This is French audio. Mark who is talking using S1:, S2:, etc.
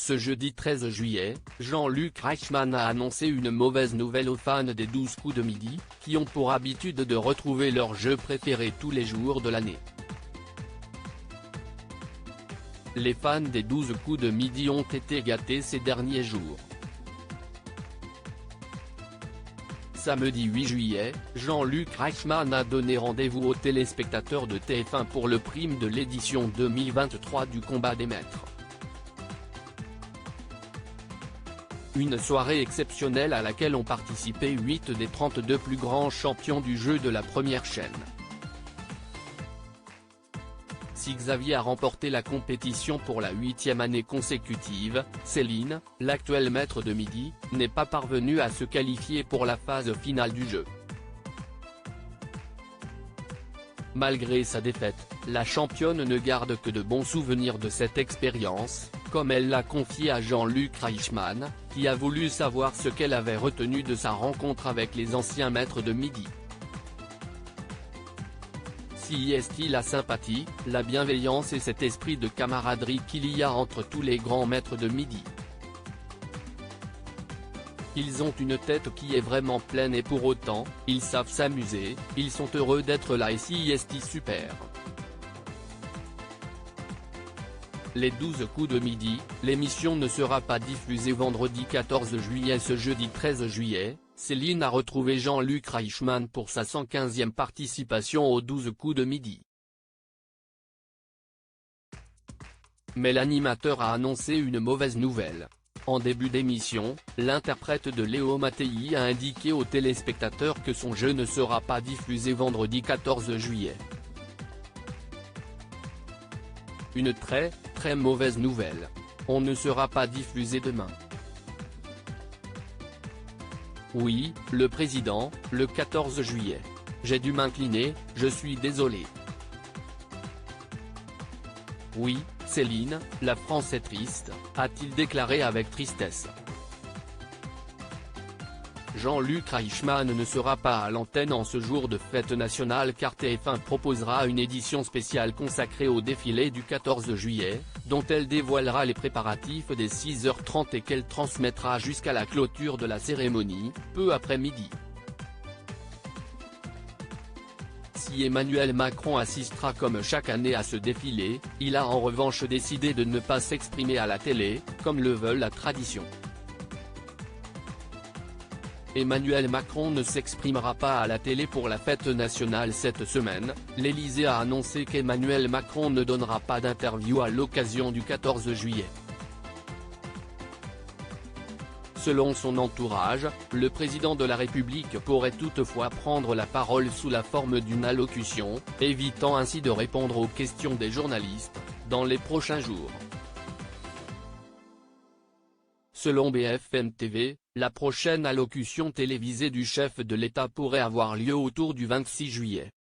S1: Ce jeudi 13 juillet, Jean-Luc Reichmann a annoncé une mauvaise nouvelle aux fans des 12 coups de midi, qui ont pour habitude de retrouver leur jeu préféré tous les jours de l'année. Les fans des 12 coups de midi ont été gâtés ces derniers jours. Samedi 8 juillet, Jean-Luc Reichmann a donné rendez-vous aux téléspectateurs de TF1 pour le prime de l'édition 2023 du Combat des Maîtres. Une soirée exceptionnelle à laquelle ont participé 8 des 32 plus grands champions du jeu de la première chaîne. Si Xavier a remporté la compétition pour la 8e année consécutive, Céline, l'actuelle maître de midi, n'est pas parvenue à se qualifier pour la phase finale du jeu. Malgré sa défaite, la championne ne garde que de bons souvenirs de cette expérience, comme elle l'a confié à Jean-Luc Reichmann, qui a voulu savoir ce qu'elle avait retenu de sa rencontre avec les anciens maîtres de midi. Si est-il la sympathie, la bienveillance et cet esprit de camaraderie qu'il y a entre tous les grands maîtres de midi. Ils ont une tête qui est vraiment pleine et pour autant, ils savent s'amuser, ils sont heureux d'être là et si est super. Les 12 coups de midi, l'émission ne sera pas diffusée vendredi 14 juillet. Ce jeudi 13 juillet, Céline a retrouvé Jean-Luc Reichmann pour sa 115e participation aux 12 coups de midi. Mais l'animateur a annoncé une mauvaise nouvelle. En début d'émission, l'interprète de Léo Mattei a indiqué aux téléspectateurs que son jeu ne sera pas diffusé vendredi 14 juillet. Une très mauvaise nouvelle. On ne sera pas diffusé demain. Oui, le président, le 14 juillet. J'ai dû m'incliner, je suis désolé. Oui, Céline, la France est triste, a-t-il déclaré avec tristesse. Jean-Luc Reichmann ne sera pas à l'antenne en ce jour de fête nationale car TF1 proposera une édition spéciale consacrée au défilé du 14 juillet, dont elle dévoilera les préparatifs dès 6h30 et qu'elle transmettra jusqu'à la clôture de la cérémonie, peu après midi. Si Emmanuel Macron assistera comme chaque année à ce défilé, il a en revanche décidé de ne pas s'exprimer à la télé, comme le veut la tradition. Emmanuel Macron ne s'exprimera pas à la télé pour la fête nationale cette semaine. L'Élysée a annoncé qu'Emmanuel Macron ne donnera pas d'interview à l'occasion du 14 juillet. Selon son entourage, le président de la République pourrait toutefois prendre la parole sous la forme d'une allocution, évitant ainsi de répondre aux questions des journalistes, dans les prochains jours. Selon BFM TV, la prochaine allocution télévisée du chef de l'État pourrait avoir lieu autour du 26 juillet.